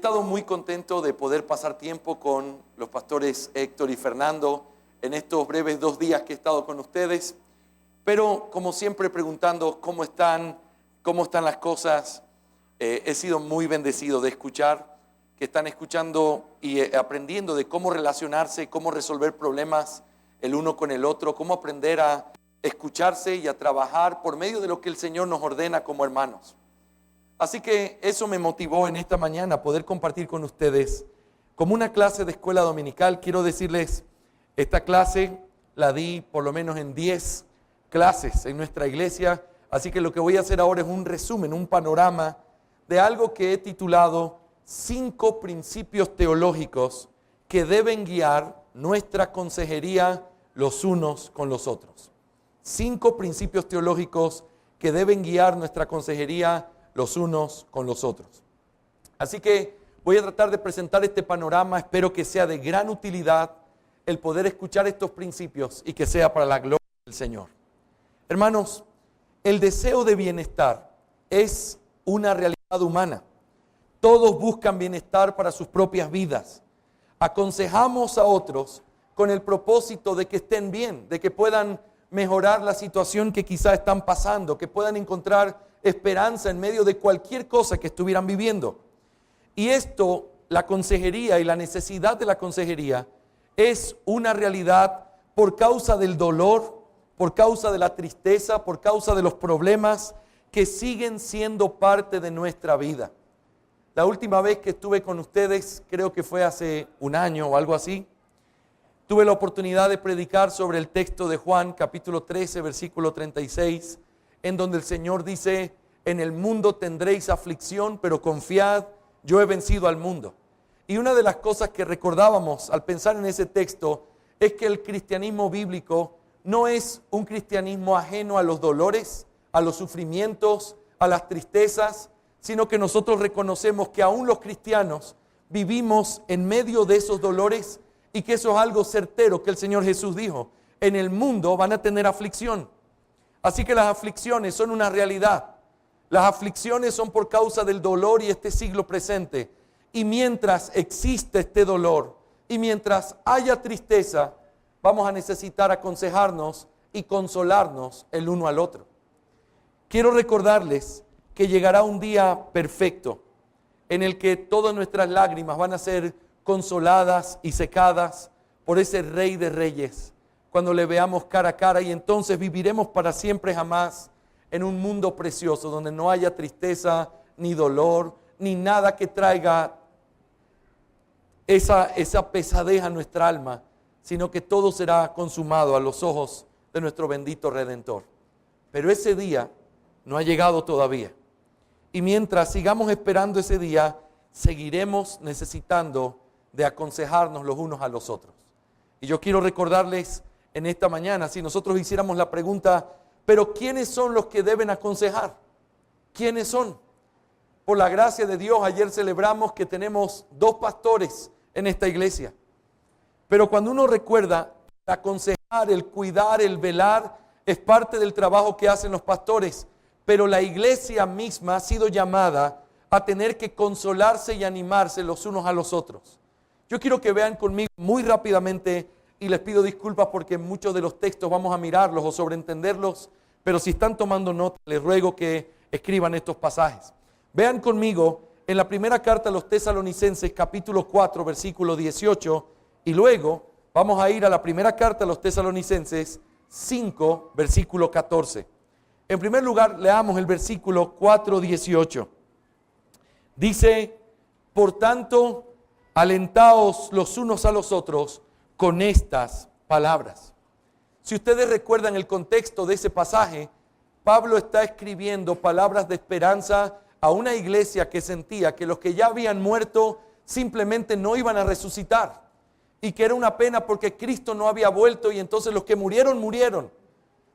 estado muy contento de poder pasar tiempo con los pastores Héctor y Fernando en estos breves 2 días que he estado con ustedes, pero como siempre preguntando cómo están las cosas. He sido muy bendecido de escuchar que están escuchando y aprendiendo de cómo relacionarse, cómo resolver problemas el uno con el otro, cómo aprender a escucharse y a trabajar por medio de lo que el Señor nos ordena como hermanos. Así que eso me motivó en esta mañana a poder compartir con ustedes como una clase de escuela dominical. Quiero decirles, esta clase la di por lo menos en 10 clases en nuestra iglesia, así que lo que voy a hacer ahora es un resumen, un panorama de algo que he titulado 5 principios teológicos que deben guiar nuestra consejería los unos con los otros. 5 principios teológicos que deben guiar nuestra consejería los unos con los otros. Así que voy a tratar de presentar este panorama. Espero que sea de gran utilidad el poder escuchar estos principios y que sea para la gloria del Señor. Hermanos, el deseo de bienestar es una realidad humana. Todos buscan bienestar para sus propias vidas. Aconsejamos a otros con el propósito de que estén bien, de que puedan mejorar la situación que quizá están pasando, que puedan encontrar esperanza en medio de cualquier cosa que estuvieran viviendo. Y esto, la consejería y la necesidad de la consejería, es una realidad por causa del dolor, por causa de la tristeza, por causa de los problemas que siguen siendo parte de nuestra vida. La última vez que estuve con ustedes, creo que fue hace 1 año o algo así, tuve la oportunidad de predicar sobre el texto de Juan, capítulo 13, versículo 36, en donde el Señor dice: en el mundo tendréis aflicción, pero confiad, yo he vencido al mundo. Y una de las cosas que recordábamos al pensar en ese texto es que el cristianismo bíblico no es un cristianismo ajeno a los dolores, a los sufrimientos, a las tristezas, sino que nosotros reconocemos que aún los cristianos vivimos en medio de esos dolores y que eso es algo certero que el Señor Jesús dijo: en el mundo van a tener aflicción. Así que las aflicciones son una realidad. Las aflicciones son por causa del dolor y este siglo presente. Y mientras existe este dolor y mientras haya tristeza, vamos a necesitar aconsejarnos y consolarnos el uno al otro. Quiero recordarles que llegará un día perfecto en el que todas nuestras lágrimas van a ser consoladas y secadas por ese Rey de Reyes, cuando le veamos cara a cara, y entonces viviremos para siempre jamás en un mundo precioso donde no haya tristeza, ni dolor, ni nada que traiga esa pesadez a nuestra alma, sino que todo será consumado a los ojos de nuestro bendito Redentor. Pero ese día no ha llegado todavía. Y mientras sigamos esperando ese día, seguiremos necesitando de aconsejarnos los unos a los otros. Y yo quiero recordarles en esta mañana, si nosotros hiciéramos la pregunta: pero ¿quiénes son los que deben aconsejar? ¿Quiénes son? Por la gracia de Dios, ayer celebramos que tenemos 2 pastores en esta iglesia. Pero cuando uno recuerda, el aconsejar, el cuidar, el velar, es parte del trabajo que hacen los pastores. Pero la iglesia misma ha sido llamada a tener que consolarse y animarse los unos a los otros. Yo quiero que vean conmigo muy rápidamente, y les pido disculpas porque muchos de los textos vamos a mirarlos o sobreentenderlos, pero si están tomando nota, les ruego que escriban estos pasajes. Vean conmigo en la primera carta a los Tesalonicenses, capítulo 4, versículo 18, y luego vamos a ir a la primera carta a los Tesalonicenses 5, versículo 14. En primer lugar, leamos el versículo 4, 18. Dice: por tanto, alentaos los unos a los otros con estas palabras. Si ustedes recuerdan el contexto de ese pasaje, Pablo está escribiendo palabras de esperanza a una iglesia que sentía que los que ya habían muerto simplemente no iban a resucitar, y que era una pena porque Cristo no había vuelto y entonces los que murieron, murieron.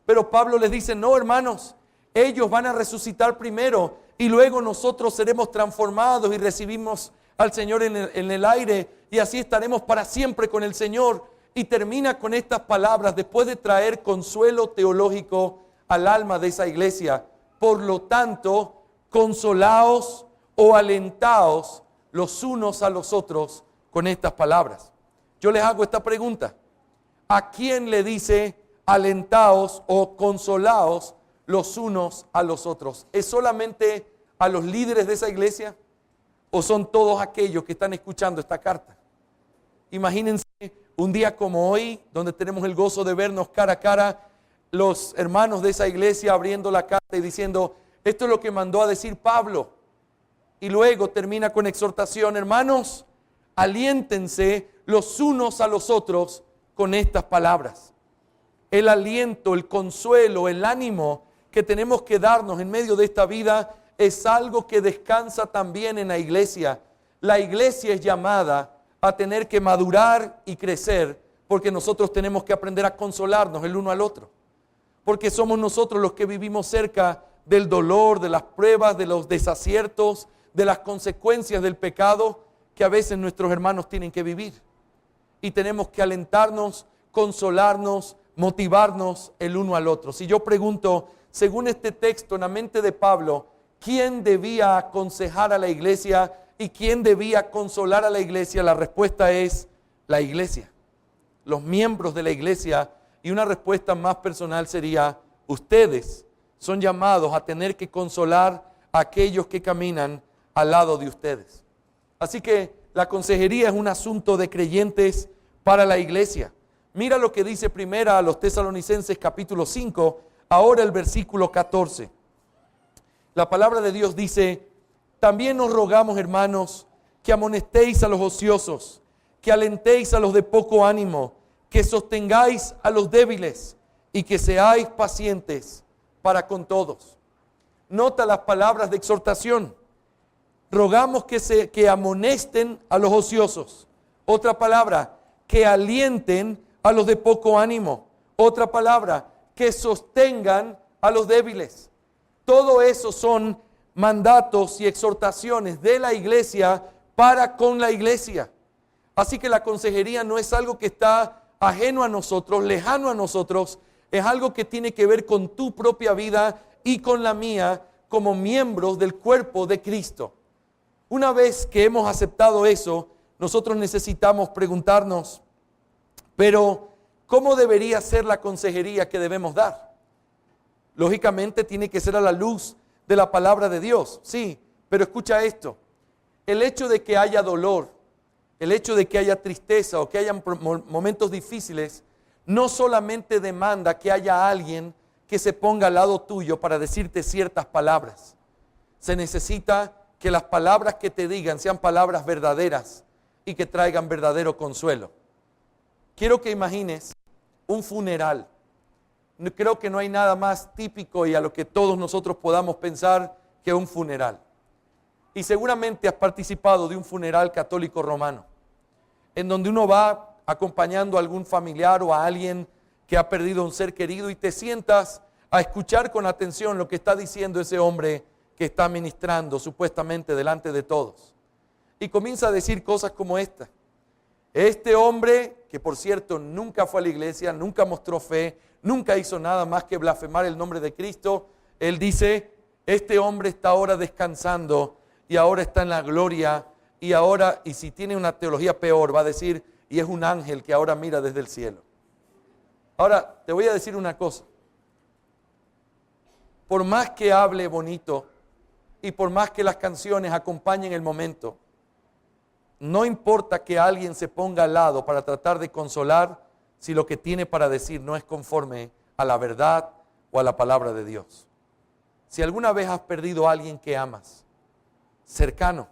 Pero Pablo les dice: no, hermanos, ellos van a resucitar primero y luego nosotros seremos transformados y recibimos al Señor en el aire, y así estaremos para siempre con el Señor. Y termina con estas palabras después de traer consuelo teológico al alma de esa iglesia: por lo tanto, consolaos o alentaos los unos a los otros con estas palabras. Yo les hago esta pregunta. ¿A quién le dice alentaos o consolaos los unos a los otros? ¿Es solamente a los líderes de esa iglesia? ¿O son todos aquellos que están escuchando esta carta? Imagínense un día como hoy, donde tenemos el gozo de vernos cara a cara, los hermanos de esa iglesia abriendo la carta y diciendo, esto es lo que mandó a decir Pablo. Y luego termina con exhortación, hermanos, aliéntense los unos a los otros con estas palabras. El aliento, el consuelo, el ánimo que tenemos que darnos en medio de esta vida es algo que descansa también en la iglesia. La iglesia es llamada a tener que madurar y crecer porque nosotros tenemos que aprender a consolarnos el uno al otro. Porque somos nosotros los que vivimos cerca del dolor, de las pruebas, de los desaciertos, de las consecuencias del pecado que a veces nuestros hermanos tienen que vivir. Y tenemos que alentarnos, consolarnos, motivarnos el uno al otro. Si yo pregunto, según este texto en la mente de Pablo, ¿quién debía aconsejar a la iglesia y quién debía consolar a la iglesia? La respuesta es la iglesia, los miembros de la iglesia. Y una respuesta más personal sería, ustedes son llamados a tener que consolar a aquellos que caminan al lado de ustedes. Así que la consejería es un asunto de creyentes para la iglesia. Mira lo que dice primera a los Tesalonicenses capítulo 5, ahora el versículo 14. La palabra de Dios dice, también os rogamos, hermanos, que amonestéis a los ociosos, que alentéis a los de poco ánimo, que sostengáis a los débiles y que seáis pacientes para con todos. Nota las palabras de exhortación. Rogamos que amonesten a los ociosos. Otra palabra, que alienten a los de poco ánimo. Otra palabra, que sostengan a los débiles. Todo eso son mandatos y exhortaciones de la iglesia para con la iglesia. Así que la consejería no es algo que está ajeno a nosotros, lejano a nosotros, es algo que tiene que ver con tu propia vida y con la mía como miembros del cuerpo de Cristo. Una vez que hemos aceptado eso, nosotros necesitamos preguntarnos, pero ¿cómo debería ser la consejería que debemos dar? Lógicamente tiene que ser a la luz de la palabra de Dios, sí, pero escucha esto, el hecho de que haya dolor, el hecho de que haya tristeza o que haya momentos difíciles, no solamente demanda que haya alguien que se ponga al lado tuyo para decirte ciertas palabras. Se necesita que las palabras que te digan sean palabras verdaderas y que traigan verdadero consuelo. Quiero que imagines un funeral. Creo que no hay nada más típico y a lo que todos nosotros podamos pensar que un funeral. Y seguramente has participado de un funeral católico romano, en donde uno va acompañando a algún familiar o a alguien que ha perdido un ser querido y te sientas a escuchar con atención lo que está diciendo ese hombre que está ministrando supuestamente delante de todos. Y comienza a decir cosas como esta. Este hombre, que por cierto nunca fue a la iglesia, nunca mostró fe, nunca hizo nada más que blasfemar el nombre de Cristo, él dice, este hombre está ahora descansando y ahora está en la gloria y ahora, y si tiene una teología peor, va a decir, y es un ángel que ahora mira desde el cielo. Ahora, te voy a decir una cosa. Por más que hable bonito y por más que las canciones acompañen el momento, no importa que alguien se ponga al lado para tratar de consolar si lo que tiene para decir no es conforme a la verdad o a la palabra de Dios. Si alguna vez has perdido a alguien que amas, cercano,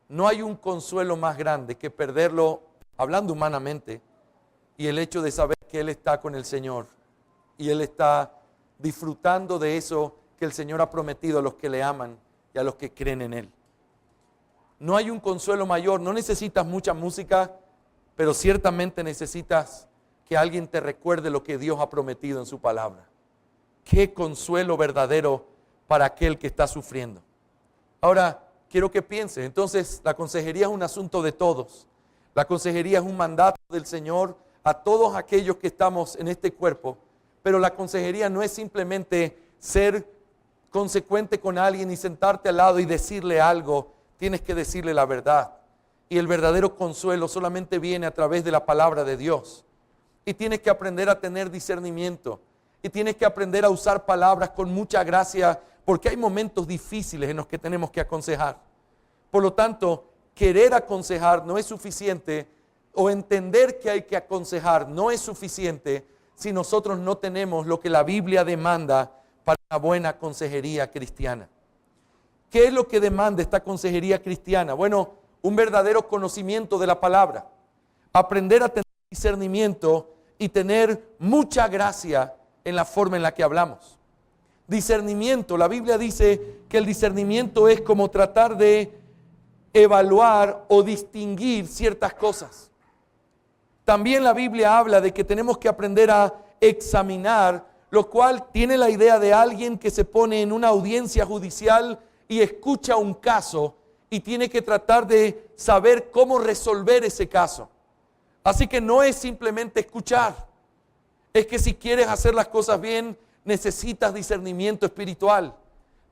no hay un consuelo más grande que perderlo, hablando humanamente, y el hecho de saber que Él está con el Señor y Él está disfrutando de eso que el Señor ha prometido a los que le aman y a los que creen en Él. No hay un consuelo mayor, no necesitas mucha música, pero ciertamente necesitas que alguien te recuerde lo que Dios ha prometido en su palabra. Qué consuelo verdadero para aquel que está sufriendo. Ahora, quiero que pienses, entonces la consejería es un asunto de todos. La consejería es un mandato del Señor a todos aquellos que estamos en este cuerpo, pero la consejería no es simplemente ser consecuente con alguien y sentarte al lado y decirle algo. tienes que decirle la verdad. Y el verdadero consuelo solamente viene a través de la palabra de Dios. Y tienes que aprender a tener discernimiento. Y tienes que aprender a usar palabras con mucha gracia, porque hay momentos difíciles en los que tenemos que aconsejar. Por lo tanto, querer aconsejar no es suficiente, o entender que hay que aconsejar no es suficiente si nosotros no tenemos lo que la Biblia demanda para una buena consejería cristiana. ¿Qué es lo que demanda esta consejería cristiana? Bueno, un verdadero conocimiento de la palabra, aprender a tener discernimiento y tener mucha gracia en la forma en la que hablamos. Discernimiento, la Biblia dice que el discernimiento es como tratar de evaluar o distinguir ciertas cosas. También la Biblia habla de que tenemos que aprender a examinar, lo cual tiene la idea de alguien que se pone en una audiencia judicial y escucha un caso y tiene que tratar de saber cómo resolver ese caso. Así que no es simplemente escuchar, es que si quieres hacer las cosas bien, necesitas discernimiento espiritual,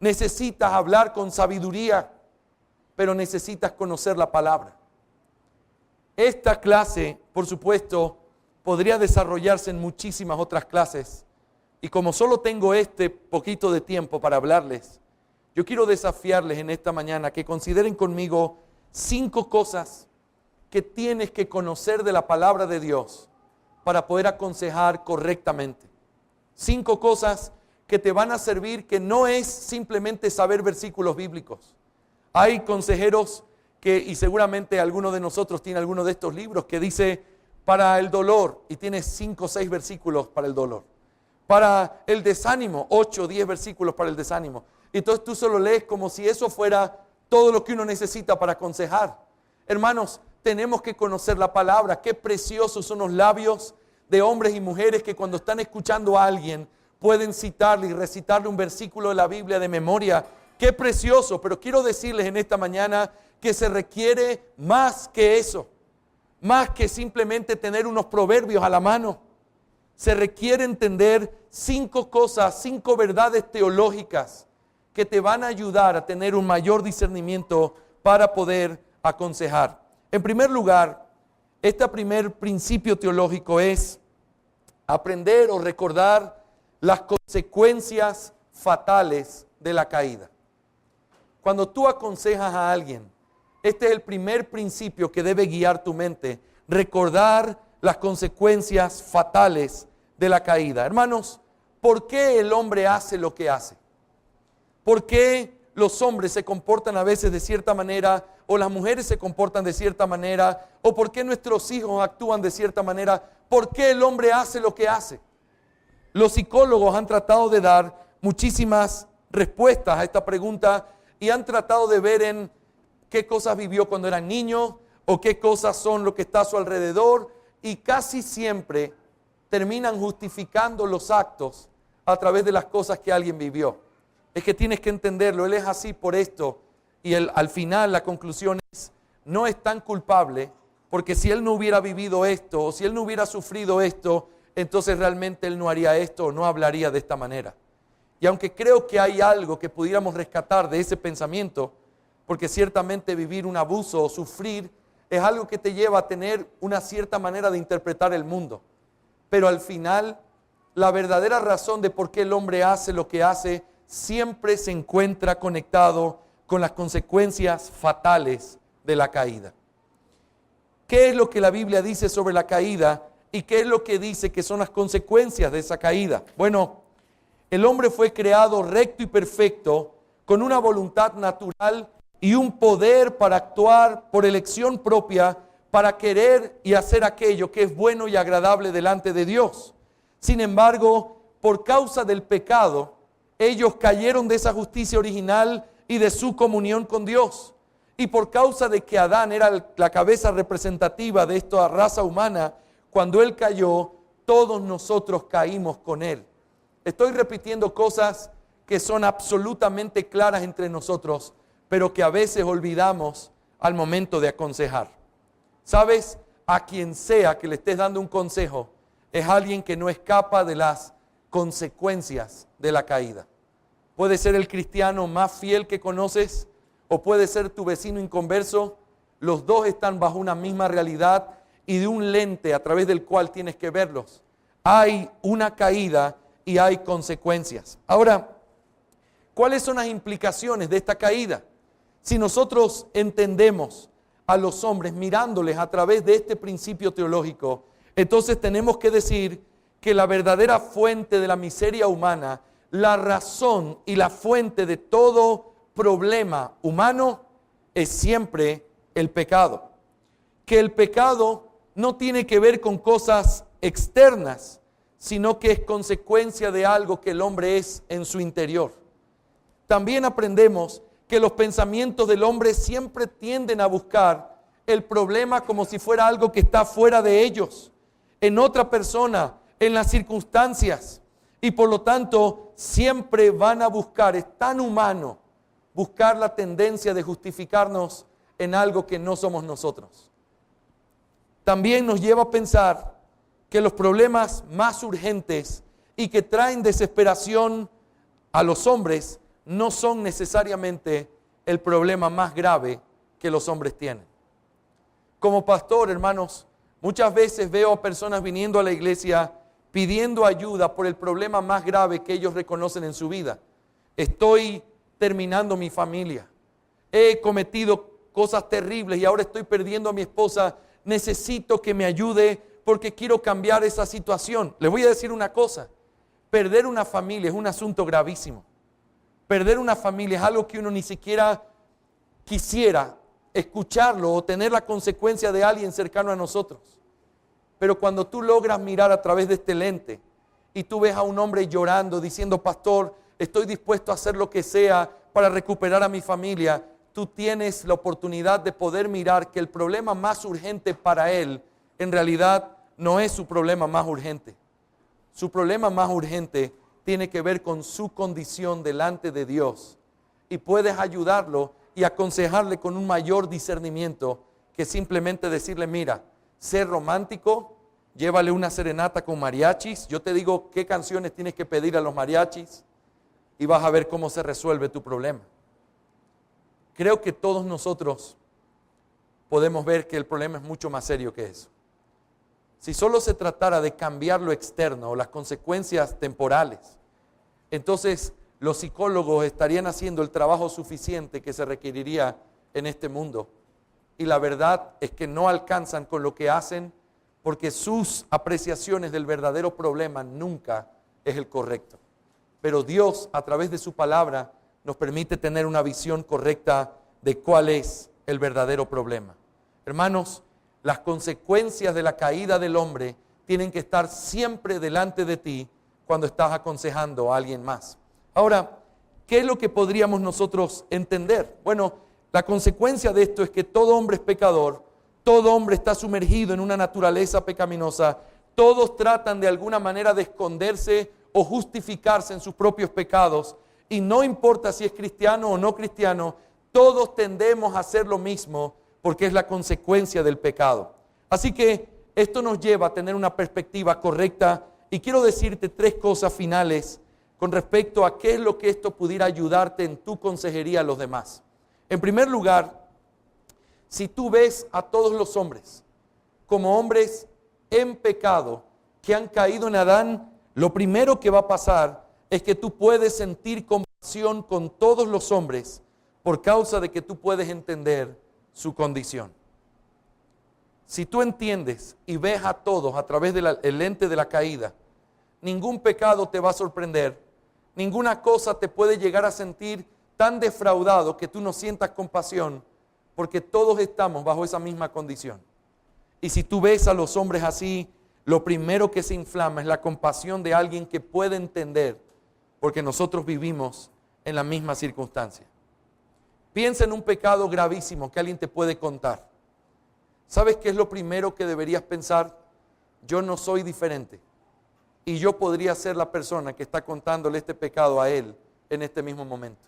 necesitas hablar con sabiduría, pero necesitas conocer la palabra. Esta clase, por supuesto, podría desarrollarse en muchísimas otras clases. Y como solo tengo este poquito de tiempo para hablarles, yo quiero desafiarles en esta mañana que consideren conmigo 5 cosas que tienes que conocer de la palabra de Dios para poder aconsejar correctamente. 5 cosas que te van a servir, que no es simplemente saber versículos bíblicos. Hay consejeros y seguramente alguno de nosotros tiene alguno de estos libros que dice para el dolor y tiene 5 o 6 versículos para el dolor. Para el desánimo, 8 o 10 versículos para el desánimo. Entonces tú solo lees como si eso fuera todo lo que uno necesita para aconsejar. Hermanos, tenemos que conocer la palabra. Qué preciosos son los labios de hombres y mujeres que cuando están escuchando a alguien pueden citarle y recitarle un versículo de la Biblia de memoria. Qué precioso, pero quiero decirles en esta mañana que se requiere más que eso, más que simplemente tener unos proverbios a la mano. Se requiere entender 5 cosas, 5 verdades teológicas que te van a ayudar a tener un mayor discernimiento para poder aconsejar. En primer lugar, este primer principio teológico es aprender o recordar las consecuencias fatales de la caída. Cuando tú aconsejas a alguien, este es el primer principio que debe guiar tu mente, recordar las consecuencias fatales de la caída. Hermanos, ¿por qué el hombre hace lo que hace? ¿Por qué los hombres se comportan a veces de cierta manera o las mujeres se comportan de cierta manera? ¿O por qué nuestros hijos actúan de cierta manera? ¿Por qué el hombre hace lo que hace? Los psicólogos han tratado de dar muchísimas respuestas a esta pregunta y han tratado de ver en qué cosas vivió cuando era niño o qué cosas son lo que está a su alrededor, y casi siempre terminan justificando los actos a través de las cosas que alguien vivió. Es que tienes que entenderlo, él es así por esto, y al final la conclusión es, no es tan culpable, porque si él no hubiera vivido esto, o si él no hubiera sufrido esto, entonces realmente él no haría esto, o no hablaría de esta manera. Y aunque creo que hay algo que pudiéramos rescatar de ese pensamiento, porque ciertamente vivir un abuso o sufrir es algo que te lleva a tener una cierta manera de interpretar el mundo. Pero al final, la verdadera razón de por qué el hombre hace lo que hace siempre se encuentra conectado con las consecuencias fatales de la caída. ¿Qué es lo que la Biblia dice sobre la caída y qué es lo que dice que son las consecuencias de esa caída? Bueno, el hombre fue creado recto y perfecto, con una voluntad natural y un poder para actuar por elección propia, para querer y hacer aquello que es bueno y agradable delante de Dios. Sin embargo, por causa del pecado, ellos cayeron de esa justicia original y de su comunión con Dios. Y por causa de que Adán era la cabeza representativa de esta raza humana, cuando él cayó, todos nosotros caímos con él. Estoy repitiendo cosas que son absolutamente claras entre nosotros, pero que a veces olvidamos al momento de aconsejar. ¿Sabes? A quien sea que le estés dando un consejo, es alguien que no escapa de las consecuencias de la caída. Puede ser el cristiano más fiel que conoces, o puede ser tu vecino inconverso. Los dos están bajo una misma realidad y de un lente a través del cual tienes que verlos. Hay una caída y hay consecuencias. Ahora, ¿cuáles son las implicaciones de esta caída? Si nosotros entendemos a los hombres mirándoles a través de este principio teológico, entonces tenemos que decir que la verdadera fuente de la miseria humana, la razón y la fuente de todo problema humano es siempre el pecado. Que el pecado no tiene que ver con cosas externas, sino que es consecuencia de algo que el hombre es en su interior. También aprendemos que los pensamientos del hombre siempre tienden a buscar el problema como si fuera algo que está fuera de ellos, en otra persona, en las circunstancias, y por lo tanto siempre van a buscar, es tan humano buscar la tendencia de justificarnos en algo que no somos nosotros. También nos lleva a pensar que los problemas más urgentes y que traen desesperación a los hombres no son necesariamente el problema más grave que los hombres tienen. Como pastor, hermanos, muchas veces veo a personas viniendo a la iglesia pidiendo ayuda por el problema más grave que ellos reconocen en su vida. Estoy terminando mi familia. He cometido cosas terribles y ahora estoy perdiendo a mi esposa. Necesito que me ayude porque quiero cambiar esa situación. Les voy a decir una cosa. Perder una familia es un asunto gravísimo. Perder una familia es algo que uno ni siquiera quisiera escucharlo o tener la consecuencia de alguien cercano a nosotros. Pero cuando tú logras mirar a través de este lente y tú ves a un hombre llorando, diciendo, pastor, estoy dispuesto a hacer lo que sea para recuperar a mi familia, tú tienes la oportunidad de poder mirar que el problema más urgente para él, en realidad, no es su problema más urgente. Su problema más urgente tiene que ver con su condición delante de Dios. Y puedes ayudarlo y aconsejarle con un mayor discernimiento que simplemente decirle, mira, sé romántico, llévale una serenata con mariachis. Yo te digo qué canciones tienes que pedir a los mariachis y vas a ver cómo se resuelve tu problema. Creo que todos nosotros podemos ver que el problema es mucho más serio que eso. Si solo se tratara de cambiar lo externo o las consecuencias temporales, entonces los psicólogos estarían haciendo el trabajo suficiente que se requeriría en este mundo. Y la verdad es que no alcanzan con lo que hacen porque sus apreciaciones del verdadero problema nunca es el correcto. Pero Dios, a través de su palabra, nos permite tener una visión correcta de cuál es el verdadero problema. Hermanos, las consecuencias de la caída del hombre tienen que estar siempre delante de ti cuando estás aconsejando a alguien más. Ahora, ¿qué es lo que podríamos nosotros entender? Bueno, la consecuencia de esto es que todo hombre es pecador, todo hombre está sumergido en una naturaleza pecaminosa, todos tratan de alguna manera de esconderse o justificarse en sus propios pecados, y no importa si es cristiano o no cristiano, todos tendemos a hacer lo mismo porque es la consecuencia del pecado. Así que esto nos lleva a tener una perspectiva correcta y quiero decirte 3 cosas finales con respecto a qué es lo que esto pudiera ayudarte en tu consejería a los demás. En primer lugar, si tú ves a todos los hombres como hombres en pecado que han caído en Adán, lo primero que va a pasar es que tú puedes sentir compasión con todos los hombres por causa de que tú puedes entender su condición. Si tú entiendes y ves a todos a través del lente de la caída, ningún pecado te va a sorprender, ninguna cosa te puede llegar a sentir tan defraudado que tú no sientas compasión, porque todos estamos bajo esa misma condición. Y si tú ves a los hombres así, lo primero que se inflama es la compasión de alguien que puede entender, porque nosotros vivimos en la misma circunstancia. Piensa en un pecado gravísimo que alguien te puede contar. ¿Sabes qué es lo primero que deberías pensar? Yo no soy diferente. Y yo podría ser la persona que está contándole este pecado a él en este mismo momento.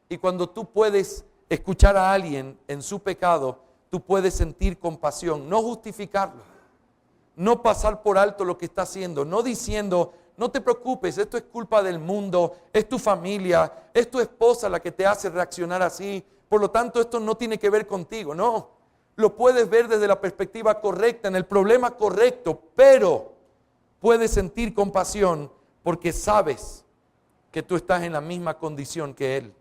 Y cuando tú puedes escuchar a alguien en su pecado, tú puedes sentir compasión, no justificarlo, no pasar por alto lo que está haciendo, no diciendo, no te preocupes, esto es culpa del mundo, es tu familia, es tu esposa la que te hace reaccionar así, por lo tanto esto no tiene que ver contigo. No, lo puedes ver desde la perspectiva correcta, en el problema correcto, pero puedes sentir compasión porque sabes que tú estás en la misma condición que él.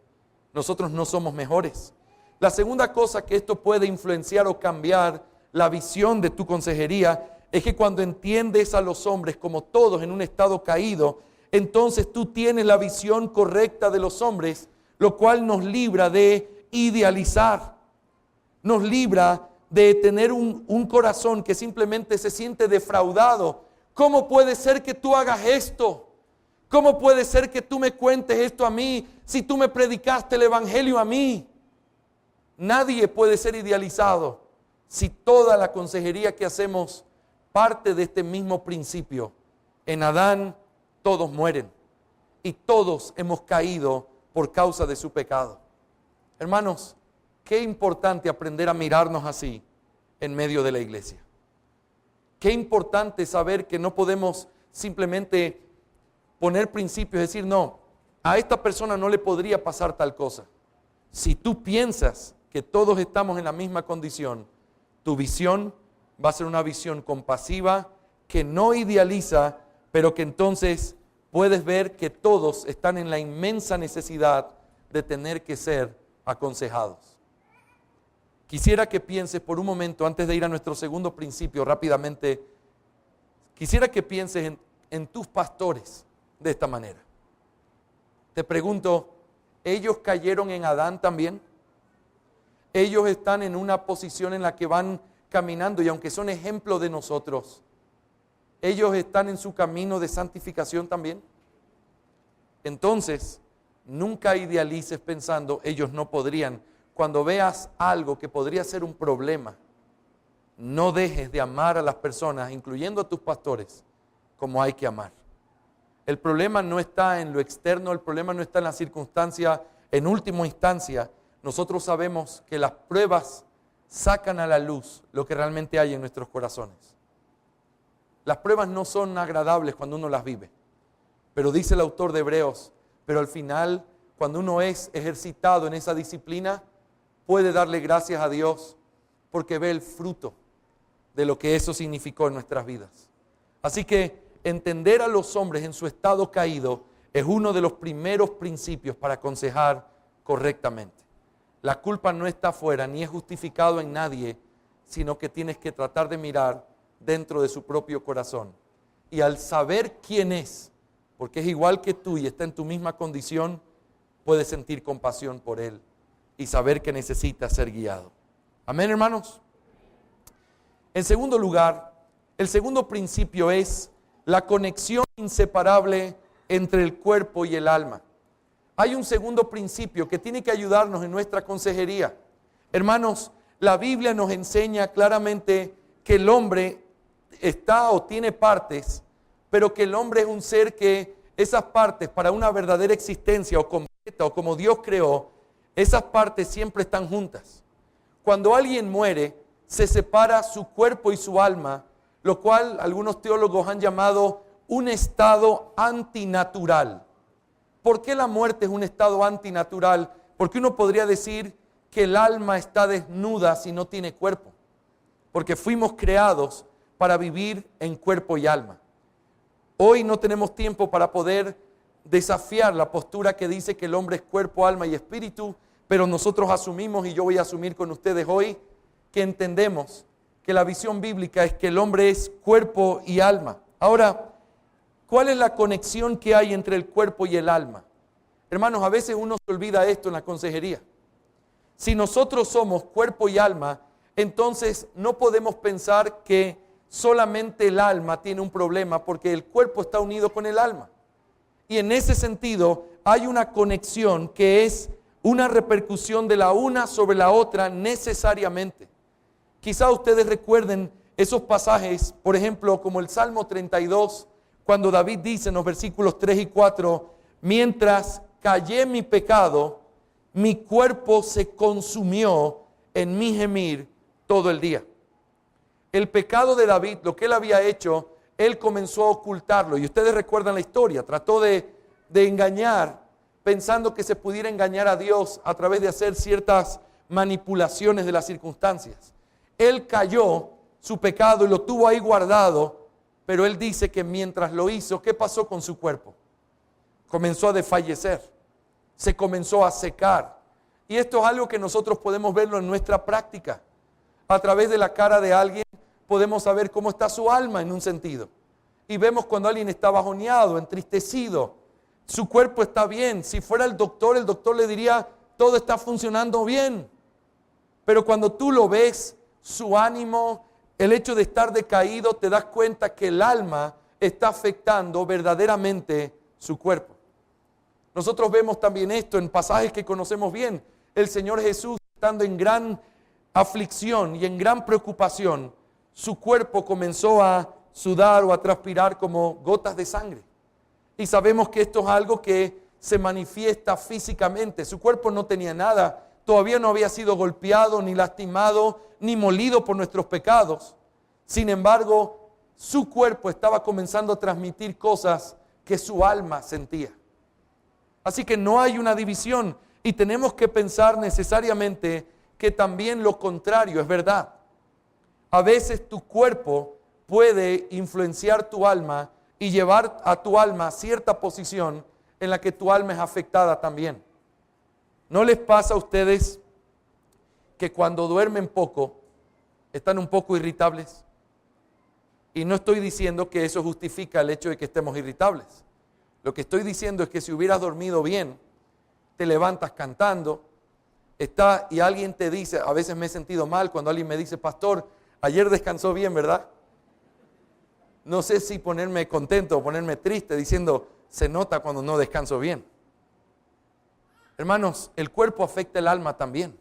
Nosotros no somos mejores. La segunda cosa que esto puede influenciar o cambiar la visión de tu consejería es que cuando entiendes a los hombres como todos en un estado caído, entonces tú tienes la visión correcta de los hombres, lo cual nos libra de idealizar, nos libra de tener un corazón que simplemente se siente defraudado. ¿Cómo puede ser que tú hagas esto? ¿Cómo puede ser que tú me cuentes esto a mí si tú me predicaste el evangelio a mí? Nadie puede ser idealizado si toda la consejería que hacemos parte de este mismo principio. En Adán todos mueren y todos hemos caído por causa de su pecado. Hermanos, qué importante aprender a mirarnos así en medio de la iglesia. Qué importante saber que no podemos simplemente poner principios y decir, no, a esta persona no le podría pasar tal cosa. Si tú piensas que todos estamos en la misma condición, tu visión va a ser una visión compasiva, que no idealiza, pero que entonces puedes ver que todos están en la inmensa necesidad de tener que ser aconsejados. Quisiera que pienses por un momento, antes de ir a nuestro segundo principio rápidamente, quisiera que pienses en tus pastores de esta manera. Te pregunto, ¿ellos cayeron en Adán también? Ellos están en una posición en la que van caminando y aunque son ejemplo de nosotros, ellos están en su camino de santificación también. Entonces, nunca idealices pensando, ellos no podrían. Cuando veas algo que podría ser un problema, no dejes de amar a las personas, incluyendo a tus pastores, como hay que amar. El problema no está en lo externo, el problema no está en la circunstancia. En última instancia, nosotros sabemos que las pruebas sacan a la luz lo que realmente hay en nuestros corazones. Las pruebas no son agradables cuando uno las vive, pero dice el autor de Hebreos, pero al final, cuando uno es ejercitado en esa disciplina, puede darle gracias a Dios porque ve el fruto de lo que eso significó en nuestras vidas. Así que entender a los hombres en su estado caído es uno de los primeros principios para aconsejar correctamente. La culpa no está afuera ni es justificado en nadie, sino que tienes que tratar de mirar dentro de su propio corazón. Y al saber quién es, porque es igual que tú y está en tu misma condición, puedes sentir compasión por él y saber que necesita ser guiado. Amén, hermanos. En segundo lugar, el segundo principio es la conexión inseparable entre el cuerpo y el alma. Hay un segundo principio que tiene que ayudarnos en nuestra consejería. Hermanos, la Biblia nos enseña claramente que el hombre está o tiene partes, pero que el hombre es un ser que esas partes para una verdadera existencia o completa o como Dios creó, esas partes siempre están juntas. Cuando alguien muere, se separa su cuerpo y su alma, lo cual algunos teólogos han llamado un estado antinatural. ¿Por qué la muerte es un estado antinatural? Porque uno podría decir que el alma está desnuda si no tiene cuerpo. Porque fuimos creados para vivir en cuerpo y alma. Hoy no tenemos tiempo para poder desafiar la postura que dice que el hombre es cuerpo, alma y espíritu, pero nosotros asumimos, y yo voy a asumir con ustedes hoy, que entendemos que la visión bíblica es que el hombre es cuerpo y alma. Ahora, ¿cuál es la conexión que hay entre el cuerpo y el alma? Hermanos, a veces uno se olvida esto en la consejería. Si nosotros somos cuerpo y alma, entonces no podemos pensar que solamente el alma tiene un problema porque el cuerpo está unido con el alma. Y en ese sentido hay una conexión que es una repercusión de la una sobre la otra necesariamente. Quizá ustedes recuerden esos pasajes, por ejemplo, como el Salmo 32, cuando David dice en los versículos 3 y 4, mientras callé mi pecado, mi cuerpo se consumió en mi gemir todo el día. El pecado de David, lo que él había hecho, él comenzó a ocultarlo. Y ustedes recuerdan la historia, trató de engañar, pensando que se pudiera engañar a Dios a través de hacer ciertas manipulaciones de las circunstancias. Él cayó su pecado y lo tuvo ahí guardado, pero él dice que mientras lo hizo, ¿qué pasó con su cuerpo? Comenzó a desfallecer, se comenzó a secar. Y esto es algo que nosotros podemos verlo en nuestra práctica. A través de la cara de alguien podemos saber cómo está su alma en un sentido. Y vemos cuando alguien está bajoneado, entristecido, su cuerpo está bien. Si fuera el doctor le diría, todo está funcionando bien. Pero cuando tú lo ves, su ánimo, el hecho de estar decaído, te das cuenta que el alma está afectando verdaderamente su cuerpo. Nosotros vemos también esto en pasajes que conocemos bien. El Señor Jesús, estando en gran aflicción y en gran preocupación, su cuerpo comenzó a sudar o a transpirar como gotas de sangre. Y sabemos que esto es algo que se manifiesta físicamente. Su cuerpo no tenía nada, todavía no había sido golpeado, ni lastimado, ni molido por nuestros pecados. Sin embargo, su cuerpo estaba comenzando a transmitir cosas que su alma sentía. Así que no hay una división y tenemos que pensar necesariamente que también lo contrario es verdad. A veces tu cuerpo puede influenciar tu alma y llevar a tu alma a cierta posición en la que tu alma es afectada también. ¿No les pasa a ustedes que cuando duermen poco están un poco irritables? Y no estoy diciendo que eso justifica el hecho de que estemos irritables. Lo que estoy diciendo es que si hubieras dormido bien, te levantas cantando, y alguien te dice, a veces me he sentido mal cuando alguien me dice, pastor, ayer descansó bien, ¿verdad? No sé si ponerme contento o ponerme triste diciendo, se nota cuando no descanso bien. Hermanos, el cuerpo afecta el alma también.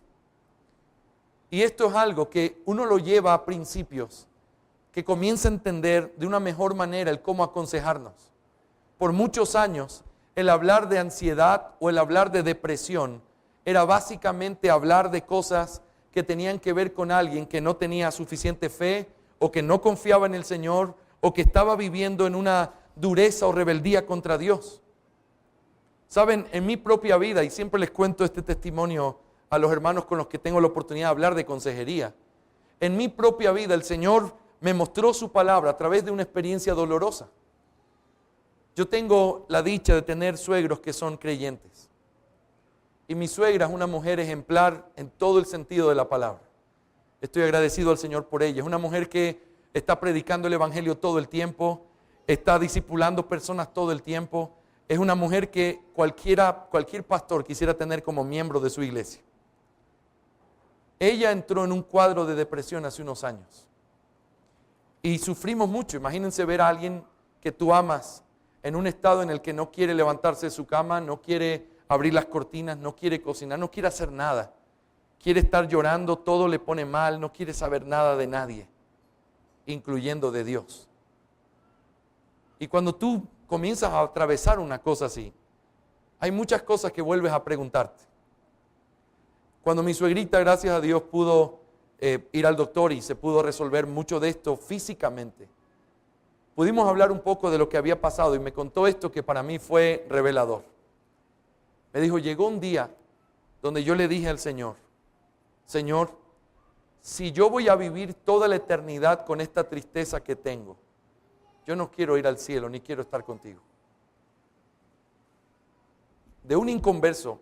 Y esto es algo que uno lo lleva a principios, que comienza a entender de una mejor manera el cómo aconsejarnos. Por muchos años, el hablar de ansiedad o el hablar de depresión era básicamente hablar de cosas que tenían que ver con alguien que no tenía suficiente fe o que no confiaba en el Señor o que estaba viviendo en una dureza o rebeldía contra Dios. Saben, en mi propia vida, y siempre les cuento este testimonio a los hermanos con los que tengo la oportunidad de hablar de consejería, en mi propia vida el Señor me mostró su palabra a través de una experiencia dolorosa. Yo tengo la dicha de tener suegros que son creyentes. Y mi suegra es una mujer ejemplar en todo el sentido de la palabra. Estoy agradecido al Señor por ella. Es una mujer que está predicando el evangelio todo el tiempo, está discipulando personas todo el tiempo. Es una mujer que cualquier pastor quisiera tener como miembro de su iglesia. Ella entró en un cuadro de depresión hace unos años. Y sufrimos mucho. Imagínense ver a alguien que tú amas en un estado en el que no quiere levantarse de su cama, no quiere abrir las cortinas, no quiere cocinar, no quiere hacer nada. Quiere estar llorando, todo le pone mal, no quiere saber nada de nadie, incluyendo de Dios. Y cuando tú comienzas a atravesar una cosa así, hay muchas cosas que vuelves a preguntarte. Cuando mi suegrita, gracias a Dios, pudo ir al doctor y se pudo resolver mucho de esto físicamente, pudimos hablar un poco de lo que había pasado y me contó esto que para mí fue revelador. Me dijo, llegó un día donde yo le dije al Señor, Señor, si yo voy a vivir toda la eternidad con esta tristeza que tengo, yo no quiero ir al cielo ni quiero estar contigo. De un inconverso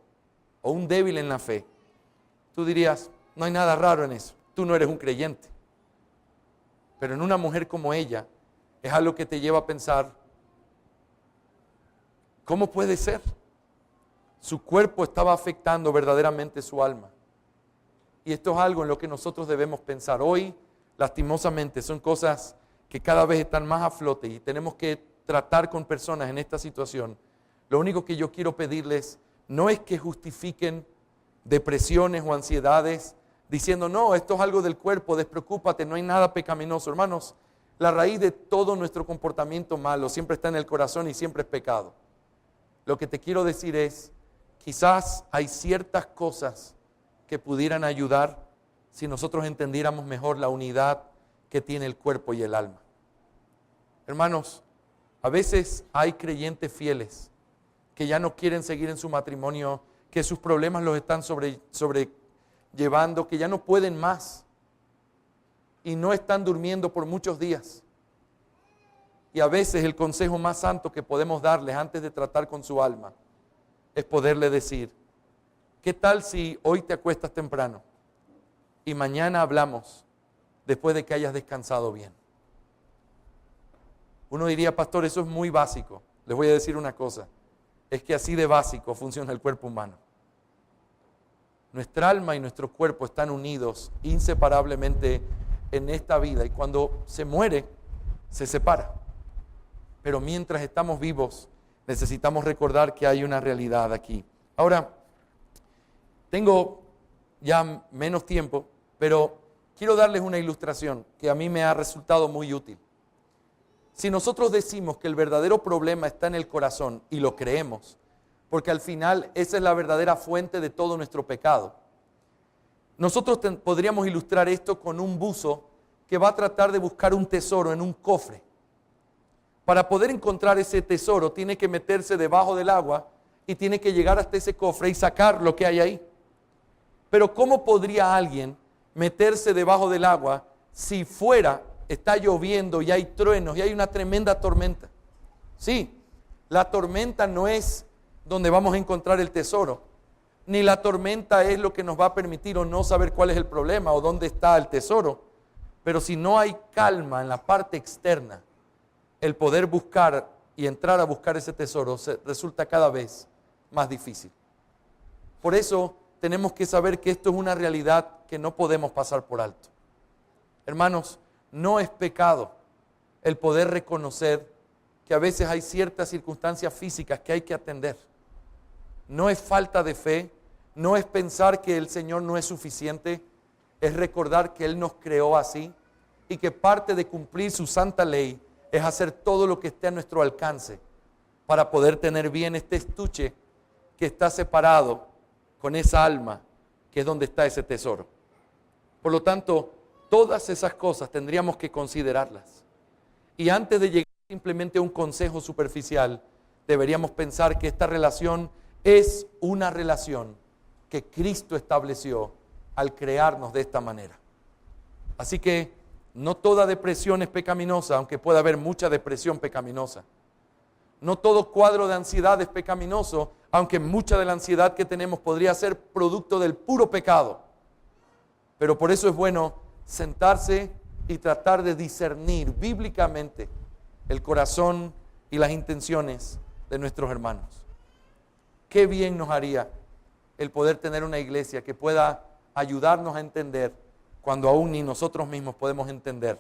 o un débil en la fe, tú dirías, no hay nada raro en eso, tú no eres un creyente. Pero en una mujer como ella, es algo que te lleva a pensar, ¿cómo puede ser? Su cuerpo estaba afectando verdaderamente su alma. Y esto es algo en lo que nosotros debemos pensar. Hoy, lastimosamente, son cosas que cada vez están más a flote y tenemos que tratar con personas en esta situación. Lo único que yo quiero pedirles no es que justifiquen depresiones o ansiedades diciendo, no, esto es algo del cuerpo, despreocúpate, no hay nada pecaminoso. Hermanos, la raíz de todo nuestro comportamiento malo siempre está en el corazón y siempre es pecado. Lo que te quiero decir es, quizás hay ciertas cosas que pudieran ayudar si nosotros entendiéramos mejor la unidad que tiene el cuerpo y el alma. Hermanos, a veces hay creyentes fieles que ya no quieren seguir en su matrimonio, que sus problemas los están sobrellevando, que ya no pueden más y no están durmiendo por muchos días. Y a veces el consejo más santo que podemos darles antes de tratar con su alma es poderle decir, ¿qué tal si hoy te acuestas temprano y mañana hablamos después de que hayas descansado bien? Uno diría, pastor, eso es muy básico. Les voy a decir una cosa, es que así de básico funciona el cuerpo humano. Nuestra alma y nuestro cuerpo están unidos inseparablemente en esta vida y cuando se muere, se separa. Pero mientras estamos vivos, necesitamos recordar que hay una realidad aquí. Ahora, tengo ya menos tiempo, pero quiero darles una ilustración que a mí me ha resultado muy útil. Si nosotros decimos que el verdadero problema está en el corazón y lo creemos, porque al final esa es la verdadera fuente de todo nuestro pecado, nosotros podríamos ilustrar esto con un buzo que va a tratar de buscar un tesoro en un cofre. Para poder encontrar ese tesoro tiene que meterse debajo del agua y tiene que llegar hasta ese cofre y sacar lo que hay ahí. Pero ¿cómo podría alguien meterse debajo del agua si fuera, está lloviendo y hay truenos y hay una tremenda tormenta? Sí, la tormenta no es donde vamos a encontrar el tesoro, ni la tormenta es lo que nos va a permitir o no saber cuál es el problema o dónde está el tesoro. Pero si no hay calma en la parte externa, el poder buscar y entrar a buscar ese tesoro resulta cada vez más difícil. Por eso tenemos que saber que esto es una realidad que no podemos pasar por alto. Hermanos, no es pecado el poder reconocer que a veces hay ciertas circunstancias físicas que hay que atender. No es falta de fe, no es pensar que el Señor no es suficiente, es recordar que Él nos creó así y que parte de cumplir su santa ley es hacer todo lo que esté a nuestro alcance para poder tener bien este estuche que está separado con esa alma que es donde está ese tesoro. Por lo tanto, todas esas cosas tendríamos que considerarlas. Y antes de llegar simplemente a un consejo superficial, deberíamos pensar que esta relación es una relación que Cristo estableció al crearnos de esta manera. Así que no toda depresión es pecaminosa, aunque pueda haber mucha depresión pecaminosa. No todo cuadro de ansiedad es pecaminoso, aunque mucha de la ansiedad que tenemos podría ser producto del puro pecado. Pero por eso es bueno sentarse y tratar de discernir bíblicamente el corazón y las intenciones de nuestros hermanos. Qué bien nos haría el poder tener una iglesia que pueda ayudarnos a entender cuando aún ni nosotros mismos podemos entender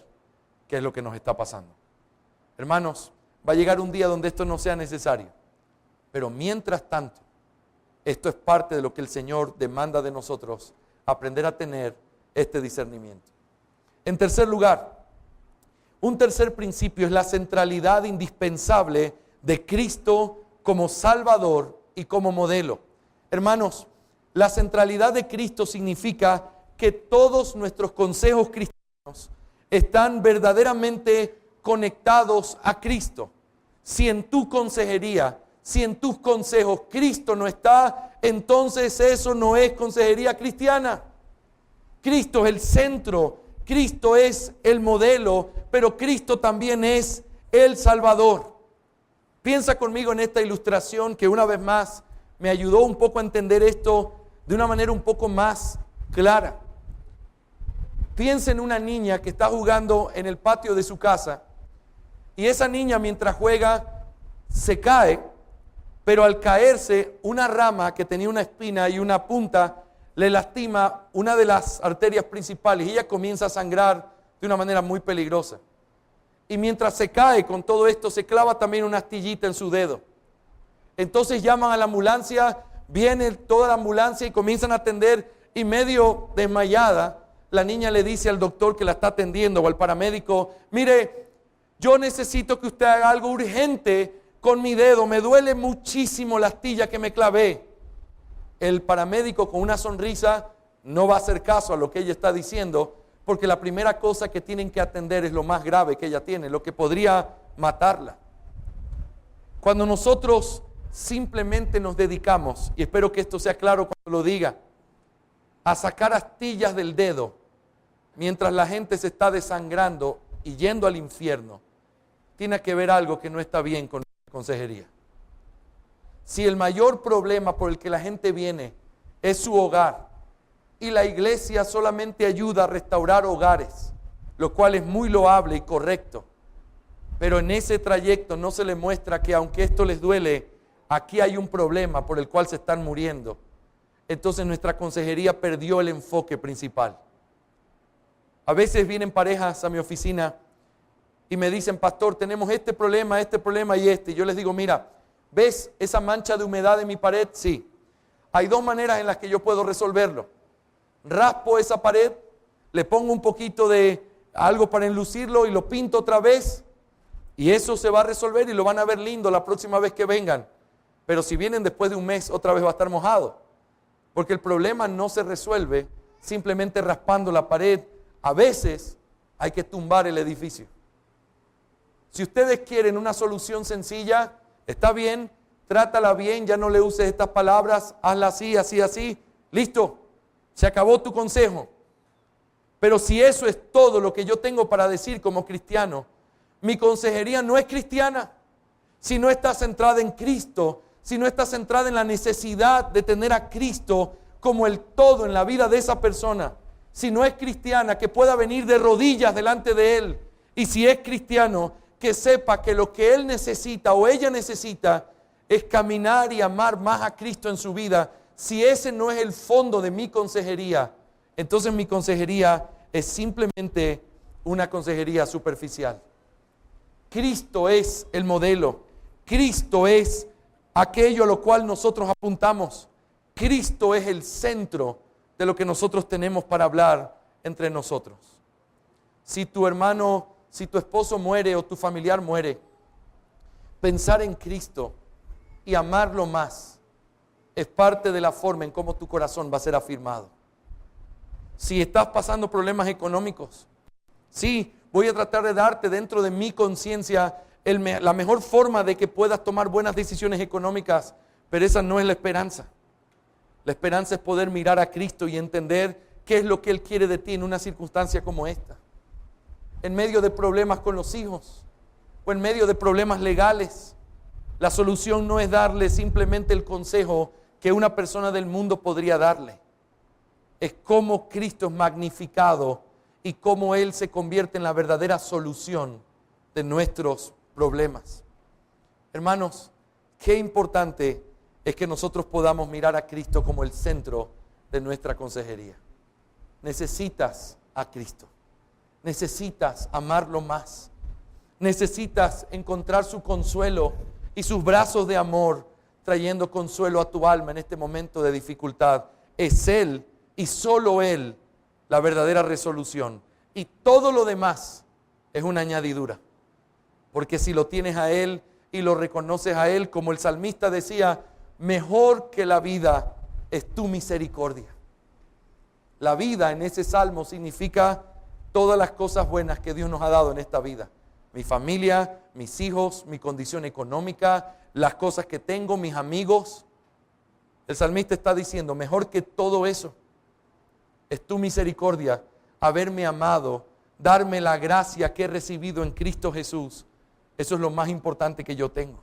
qué es lo que nos está pasando. Hermanos, va a llegar un día donde esto no sea necesario, pero mientras tanto, esto es parte de lo que el Señor demanda de nosotros, aprender a tener este discernimiento. En tercer lugar, un tercer principio es la centralidad indispensable de Cristo como Salvador y como modelo. Hermanos, la centralidad de Cristo significa que todos nuestros consejos cristianos están verdaderamente conectados a Cristo. Si en tu consejería, si en tus consejos Cristo no está, entonces eso no es consejería cristiana. Cristo es el centro, Cristo es el modelo, pero Cristo también es el Salvador. Piensa conmigo en esta ilustración que una vez más me ayudó un poco a entender esto de una manera un poco más clara. Piensa en una niña que está jugando en el patio de su casa y esa niña mientras juega se cae, pero al caerse una rama que tenía una espina y una punta le lastima una de las arterias principales y ella comienza a sangrar de una manera muy peligrosa. Y mientras se cae con todo esto se clava también una astillita en su dedo. Entonces llaman a la ambulancia, viene toda la ambulancia y comienzan a atender y medio desmayada la niña le dice al doctor que la está atendiendo o al paramédico, mire, yo necesito que usted haga algo urgente con mi dedo, me duele muchísimo la astilla que me clavé. El paramédico con una sonrisa no va a hacer caso a lo que ella está diciendo, porque la primera cosa que tienen que atender es lo más grave que ella tiene, lo que podría matarla. Cuando nosotros simplemente nos dedicamos, y espero que esto sea claro cuando lo diga, a sacar astillas del dedo, mientras la gente se está desangrando y yendo al infierno, tiene que ver algo que no está bien con la consejería. Si el mayor problema por el que la gente viene es su hogar, y la iglesia solamente ayuda a restaurar hogares, lo cual es muy loable y correcto, pero en ese trayecto no se le muestra que aunque esto les duele, aquí hay un problema por el cual se están muriendo. Entonces nuestra consejería perdió el enfoque principal. A veces vienen parejas a mi oficina y me dicen, pastor, tenemos este problema y este. Y yo les digo, mira, ¿ves esa mancha de humedad en mi pared? Sí. Hay dos maneras en las que yo puedo resolverlo. Raspo esa pared, le pongo un poquito de algo para enlucirlo y lo pinto otra vez. Y eso se va a resolver y lo van a ver lindo la próxima vez que vengan. Pero si vienen después de un mes, otra vez va a estar mojado. Porque el problema no se resuelve simplemente raspando la pared. A veces hay que tumbar el edificio. Si ustedes quieren una solución sencilla, está bien, trátala bien, ya no le uses estas palabras, hazla así, así, así. Listo, se acabó tu consejo. Pero si eso es todo lo que yo tengo para decir como cristiano, mi consejería no es cristiana. Si no está centrada en Cristo, si no está centrada en la necesidad de tener a Cristo como el todo en la vida de esa persona, si no es cristiana, que pueda venir de rodillas delante de Él, y si es cristiano, que sepa que lo que él necesita o ella necesita es caminar y amar más a Cristo en su vida. Si ese no es el fondo de mi consejería, entonces mi consejería es simplemente una consejería superficial. Cristo es el modelo. Cristo es aquello a lo cual nosotros apuntamos. Cristo es el centro de lo que nosotros tenemos para hablar entre nosotros. Si tu hermano, si tu esposo muere o tu familiar muere, pensar en Cristo y amarlo más es parte de la forma en cómo tu corazón va a ser afirmado. Si estás pasando problemas económicos, sí, voy a tratar de darte dentro de mi conciencia la mejor forma de que puedas tomar buenas decisiones económicas, pero esa no es la esperanza. La esperanza es poder mirar a Cristo y entender qué es lo que Él quiere de ti en una circunstancia como esta. En medio de problemas con los hijos o en medio de problemas legales, la solución no es darle simplemente el consejo que una persona del mundo podría darle. Es cómo Cristo es magnificado y cómo Él se convierte en la verdadera solución de nuestros problemas. Hermanos, qué importante es que nosotros podamos mirar a Cristo como el centro de nuestra consejería. Necesitas a Cristo. Necesitas amarlo más. Necesitas encontrar su consuelo y sus brazos de amor trayendo consuelo a tu alma en este momento de dificultad. Es Él y solo Él la verdadera resolución. Y todo lo demás es una añadidura. Porque si lo tienes a Él y lo reconoces a Él, como el salmista decía, mejor que la vida es tu misericordia. La vida en ese salmo significa todas las cosas buenas que Dios nos ha dado en esta vida. Mi familia, mis hijos, mi condición económica, las cosas que tengo, mis amigos. El salmista está diciendo, mejor que todo eso es tu misericordia, haberme amado, darme la gracia que he recibido en Cristo Jesús. Eso es lo más importante que yo tengo.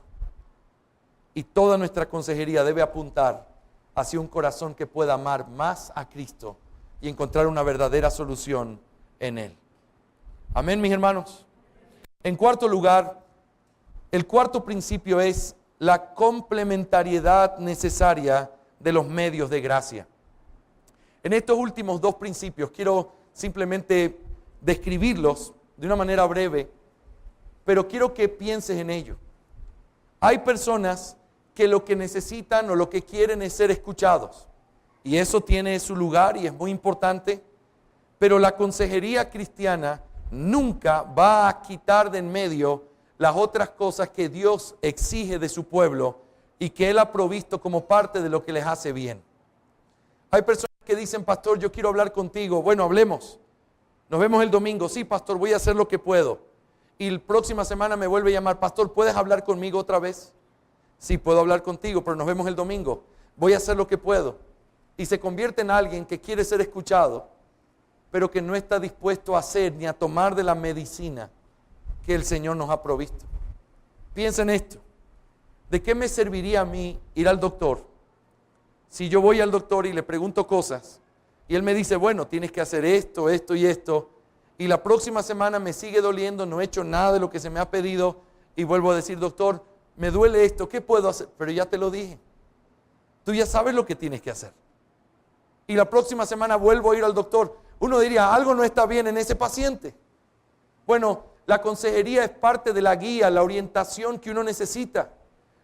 Y toda nuestra consejería debe apuntar hacia un corazón que pueda amar más a Cristo y encontrar una verdadera solución en Él. Amén, mis hermanos. En cuarto lugar, el cuarto principio es la complementariedad necesaria de los medios de gracia. En estos últimos dos principios quiero simplemente describirlos de una manera breve, pero quiero que pienses en ello. Hay personas que lo que necesitan o lo que quieren es ser escuchados, y eso tiene su lugar y es muy importante, pero la consejería cristiana nunca va a quitar de en medio las otras cosas que Dios exige de su pueblo y que Él ha provisto como parte de lo que les hace bien. Hay personas que dicen, pastor, yo quiero hablar contigo. Bueno, hablemos. Nos vemos el domingo. Sí, pastor, voy a hacer lo que puedo. y la próxima semana me vuelve a llamar, pastor, ¿puedes hablar conmigo otra vez? Sí, puedo hablar contigo, pero nos vemos el domingo. Voy a hacer lo que puedo. Y se convierte en alguien que quiere ser escuchado, pero que no está dispuesto a hacer ni a tomar de la medicina que el Señor nos ha provisto. Piensa en esto. ¿De qué me serviría a mí ir al doctor si yo voy al doctor y le pregunto cosas y él me dice, bueno, tienes que hacer esto, esto y esto, y la próxima semana me sigue doliendo, no he hecho nada de lo que se me ha pedido y vuelvo a decir, doctor, me duele esto, ¿qué puedo hacer? Pero ya te lo dije. Tú ya sabes lo que tienes que hacer. Y la próxima semana vuelvo a ir al doctor. Uno diría, algo no está bien en ese paciente. Bueno, la consejería es parte de la guía, la orientación que uno necesita.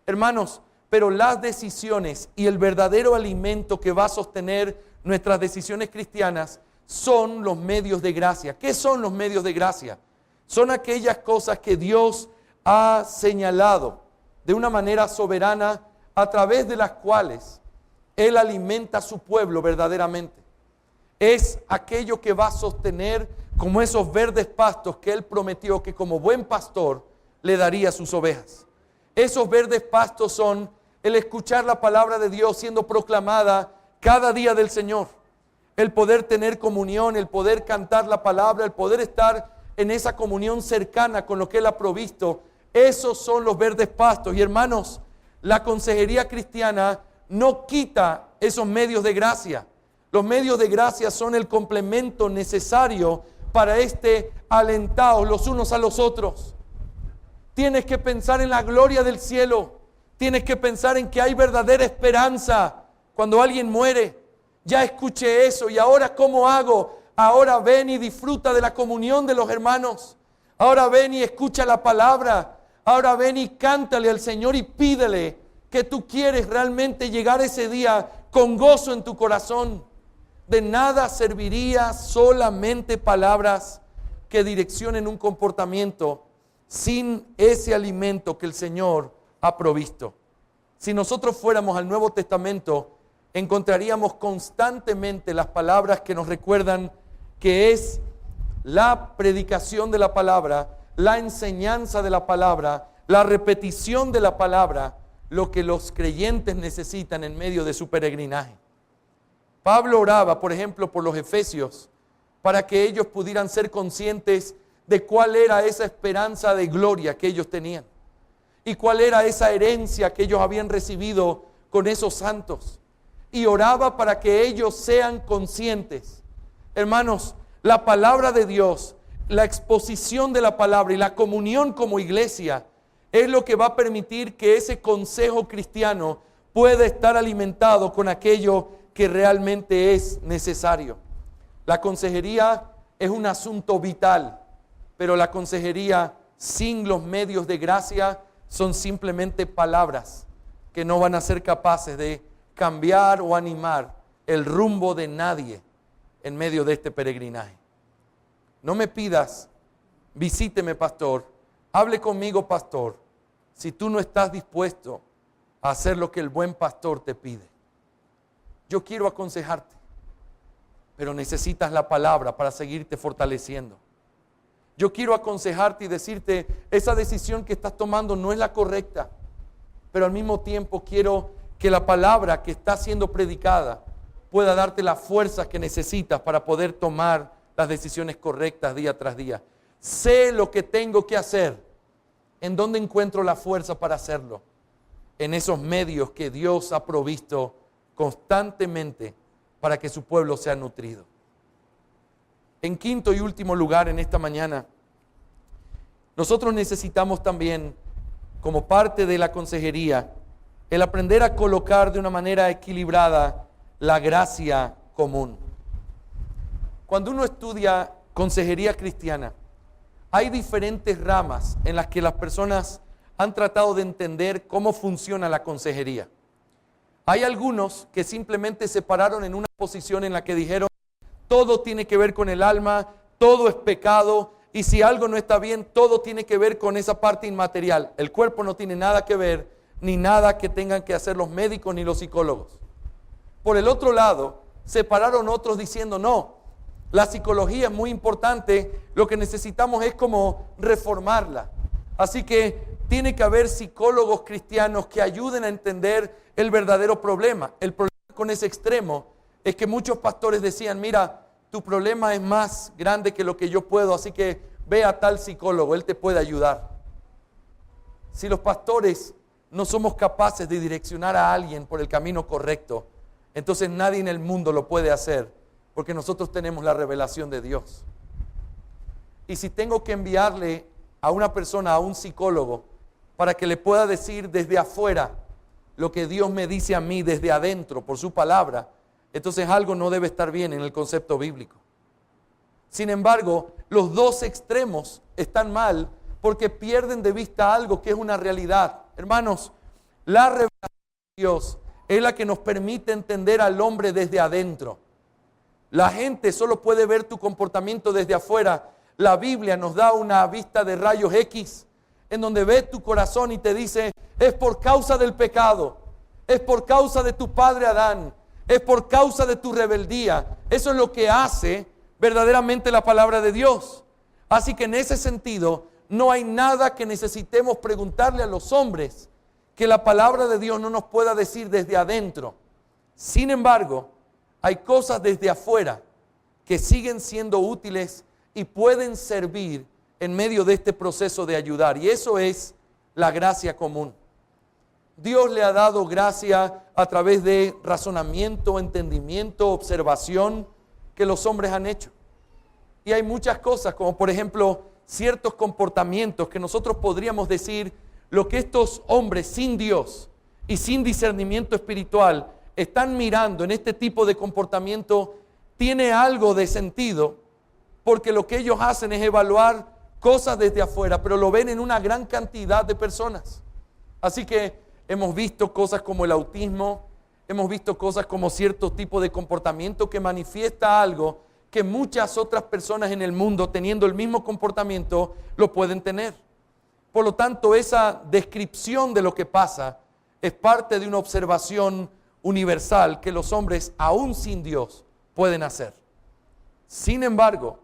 Hermanos, pero las decisiones y el verdadero alimento que va a sostener nuestras decisiones cristianas son los medios de gracia. ¿Qué son los medios de gracia? Son aquellas cosas que Dios ha señalado de una manera soberana a través de las cuales Él alimenta a su pueblo verdaderamente. Es aquello que va a sostener como esos verdes pastos que Él prometió que como buen pastor le daría a sus ovejas. Esos verdes pastos son el escuchar la palabra de Dios siendo proclamada cada día del Señor. El poder tener comunión, el poder cantar la palabra, el poder estar en esa comunión cercana con lo que Él ha provisto. Esos son los verdes pastos. Y hermanos, la consejería cristiana no quita esos medios de gracia. Los medios de gracia son el complemento necesario para alentaos los unos a los otros. Tienes que pensar en la gloria del cielo. Tienes que pensar en que hay verdadera esperanza cuando alguien muere. Ya escuché eso y ahora ¿cómo hago? Ahora ven y disfruta de la comunión de los hermanos. Ahora ven y escucha la palabra. Ahora ven y cántale al Señor y pídele que tú quieres realmente llegar ese día con gozo en tu corazón. De nada serviría solamente palabras que direccionen un comportamiento sin ese alimento que el Señor ha provisto. Si nosotros fuéramos al Nuevo Testamento, encontraríamos constantemente las palabras que nos recuerdan que es la predicación de la palabra, la enseñanza de la palabra, la repetición de la palabra, lo que los creyentes necesitan en medio de su peregrinaje. Pablo oraba, por ejemplo, por los efesios, para que ellos pudieran ser conscientes de cuál era esa esperanza de gloria que ellos tenían y cuál era esa herencia que ellos habían recibido con esos santos. Y oraba para que ellos sean conscientes. Hermanos, la palabra de Dios, la exposición de la palabra y la comunión como iglesia es lo que va a permitir que ese consejo cristiano pueda estar alimentado con aquello que realmente es necesario. La consejería es un asunto vital, pero la consejería sin los medios de gracia son simplemente palabras que no van a ser capaces de cambiar o animar el rumbo de nadie en medio de este peregrinaje. No me pidas, visíteme pastor, hable conmigo pastor, si tú no estás dispuesto a hacer lo que el buen pastor te pide. Yo quiero aconsejarte, pero necesitas la palabra para seguirte fortaleciendo. Yo quiero aconsejarte y decirte, esa decisión que estás tomando no es la correcta, pero al mismo tiempo quiero que la palabra que está siendo predicada pueda darte las fuerzas que necesitas para poder tomar las decisiones correctas día tras día. Sé lo que tengo que hacer. ¿En dónde encuentro la fuerza para hacerlo? En esos medios que Dios ha provisto constantemente para que su pueblo sea nutrido. En quinto y último lugar en esta mañana, nosotros necesitamos también, como parte de la consejería, el aprender a colocar de una manera equilibrada la gracia común. Cuando uno estudia consejería cristiana, hay diferentes ramas en las que las personas han tratado de entender cómo funciona la consejería. Hay algunos que simplemente se pararon en una posición en la que dijeron, todo tiene que ver con el alma, todo es pecado, y si algo no está bien, todo tiene que ver con esa parte inmaterial. El cuerpo no tiene nada que ver, ni nada que tengan que hacer los médicos ni los psicólogos. Por el otro lado, se pararon otros diciendo, no, La psicología es muy importante, lo que necesitamos es como reformarla. Así que tiene que haber psicólogos cristianos que ayuden a entender el verdadero problema. El problema con ese extremo es que muchos pastores decían, mira, tu problema es más grande que lo que yo puedo, así que ve a tal psicólogo, él te puede ayudar. Si los pastores no somos capaces de direccionar a alguien por el camino correcto, entonces nadie en el mundo lo puede hacer, porque nosotros tenemos la revelación de Dios. Y si tengo que enviarle a una persona, a un psicólogo, para que le pueda decir desde afuera lo que Dios me dice a mí desde adentro por su palabra, entonces algo no debe estar bien en el concepto bíblico. Sin embargo, los dos extremos están mal porque pierden de vista algo que es una realidad. Hermanos, la revelación de Dios es la que nos permite entender al hombre desde adentro. La gente solo puede ver tu comportamiento desde afuera. La Biblia nos da una vista de rayos X en donde ve tu corazón y te dice, es por causa del pecado, es por causa de tu padre Adán, es por causa de tu rebeldía. Eso es lo que hace verdaderamente la palabra de Dios. Así que en ese sentido, no hay nada que necesitemos preguntarle a los hombres que la palabra de Dios no nos pueda decir desde adentro. Sin embargo, hay cosas desde afuera que siguen siendo útiles y pueden servir en medio de este proceso de ayudar. Y eso es la gracia común. Dios le ha dado gracia a través de razonamiento, entendimiento, observación que los hombres han hecho. Y hay muchas cosas, como por ejemplo, ciertos comportamientos que nosotros podríamos decir, lo que estos hombres sin Dios y sin discernimiento espiritual están mirando en este tipo de comportamiento, tiene algo de sentido, porque lo que ellos hacen es evaluar cosas desde afuera, pero lo ven en una gran cantidad de personas. Así que hemos visto cosas como el autismo, hemos visto cosas como cierto tipo de comportamiento que manifiesta algo que muchas otras personas en el mundo, teniendo el mismo comportamiento, lo pueden tener. Por lo tanto, esa descripción de lo que pasa es parte de una observación universal que los hombres, aún sin Dios, pueden hacer. Sin embargo,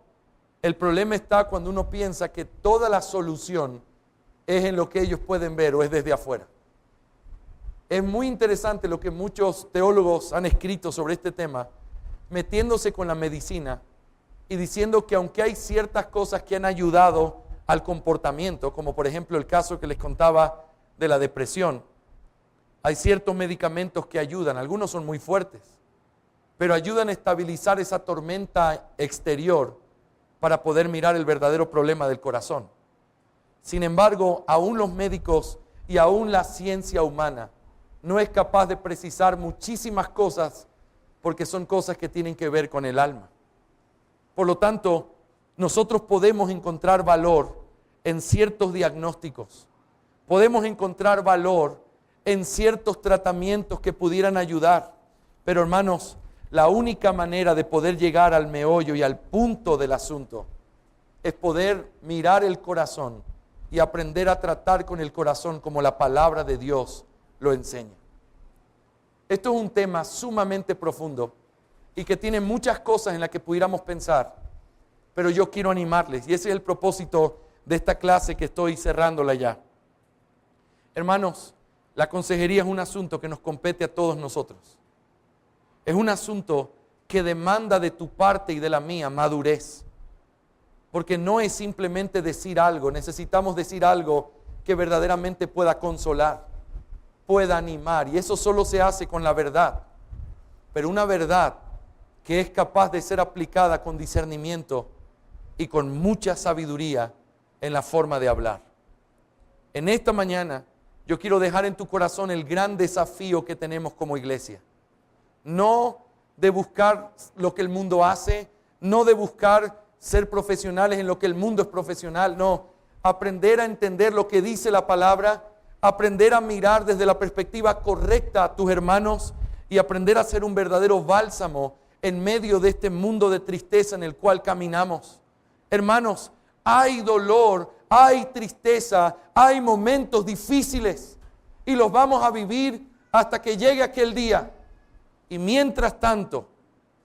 el problema está cuando uno piensa que toda la solución es en lo que ellos pueden ver o es desde afuera. Es muy interesante lo que muchos teólogos han escrito sobre este tema, metiéndose con la medicina y diciendo que aunque hay ciertas cosas que han ayudado al comportamiento, como por ejemplo el caso que les contaba de la depresión, hay ciertos medicamentos que ayudan, algunos son muy fuertes, pero ayudan a estabilizar esa tormenta exterior para poder mirar el verdadero problema del corazón. Sin embargo, aún los médicos y aún la ciencia humana no es capaz de precisar muchísimas cosas porque son cosas que tienen que ver con el alma. Por lo tanto, nosotros podemos encontrar valor en ciertos diagnósticos. Podemos encontrar valor en ciertos tratamientos que pudieran ayudar. Pero hermanos, la única manera de poder llegar al meollo y al punto del asunto es poder mirar el corazón y aprender a tratar con el corazón como la palabra de Dios lo enseña. Esto es un tema sumamente profundo y que tiene muchas cosas en las que pudiéramos pensar, pero yo quiero animarles y ese es el propósito de esta clase que estoy cerrándola ya. Hermanos, la consejería es un asunto que nos compete a todos nosotros. Es un asunto que demanda de tu parte y de la mía madurez, porque no es simplemente decir algo, necesitamos decir algo que verdaderamente pueda consolar, pueda animar, y eso solo se hace con la verdad, pero una verdad que es capaz de ser aplicada con discernimiento y con mucha sabiduría en la forma de hablar. En esta mañana yo quiero dejar en tu corazón el gran desafío que tenemos como iglesia. No de buscar lo que el mundo hace, no de buscar ser profesionales en lo que el mundo es profesional, no, aprender a entender lo que dice la palabra, aprender a mirar desde la perspectiva correcta a tus hermanos y aprender a ser un verdadero bálsamo en medio de este mundo de tristeza en el cual caminamos. Hermanos, hay dolor, hay tristeza, hay momentos difíciles y los vamos a vivir hasta que llegue aquel día. Y mientras tanto,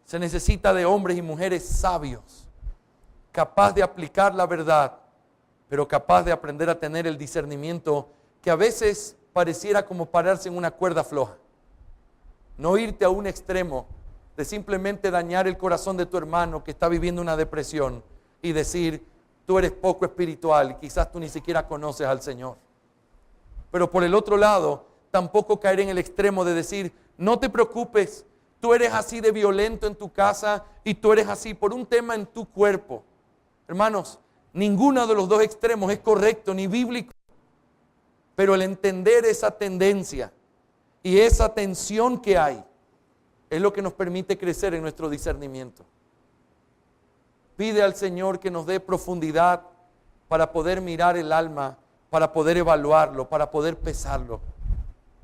Se necesita de hombres y mujeres sabios, capaz de aplicar la verdad, pero capaz de aprender a tener el discernimiento que a veces pareciera como pararse en una cuerda floja. No irte a un extremo de simplemente dañar el corazón de tu hermano que está viviendo una depresión y decir, tú eres poco espiritual y quizás tú ni siquiera conoces al Señor. Pero por el otro lado, tampoco caer en el extremo de decir, no te preocupes, tú eres así de violento en tu casa y tú eres así por un tema en tu cuerpo. Hermanos, ninguno de los dos extremos es correcto ni bíblico. Pero el entender esa tendencia y esa tensión que hay es lo que nos permite crecer en nuestro discernimiento. Pide al Señor que nos dé profundidad para poder mirar el alma, para poder evaluarlo, para poder pesarlo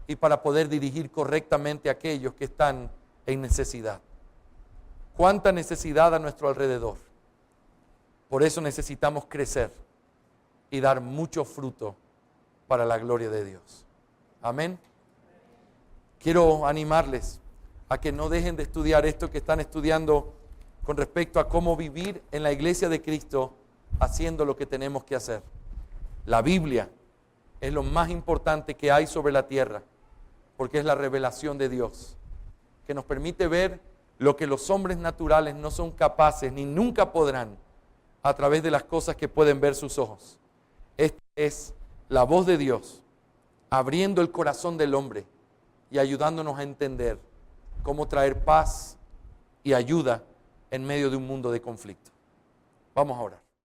y para poder dirigir correctamente a aquellos que están en necesidad. ¿Cuánta necesidad a nuestro alrededor? Por eso necesitamos crecer y dar mucho fruto para la gloria de Dios. Amén. Quiero animarles a que no dejen de estudiar esto que están estudiando con respecto a cómo vivir en la iglesia de Cristo haciendo lo que tenemos que hacer. La Biblia es lo más importante que hay sobre la tierra, porque es la revelación de Dios, que nos permite ver lo que los hombres naturales no son capaces ni nunca podrán a través de las cosas que pueden ver sus ojos. Esta es la voz de Dios abriendo el corazón del hombre y ayudándonos a entender cómo traer paz y ayuda en medio de un mundo de conflicto. Vamos a orar.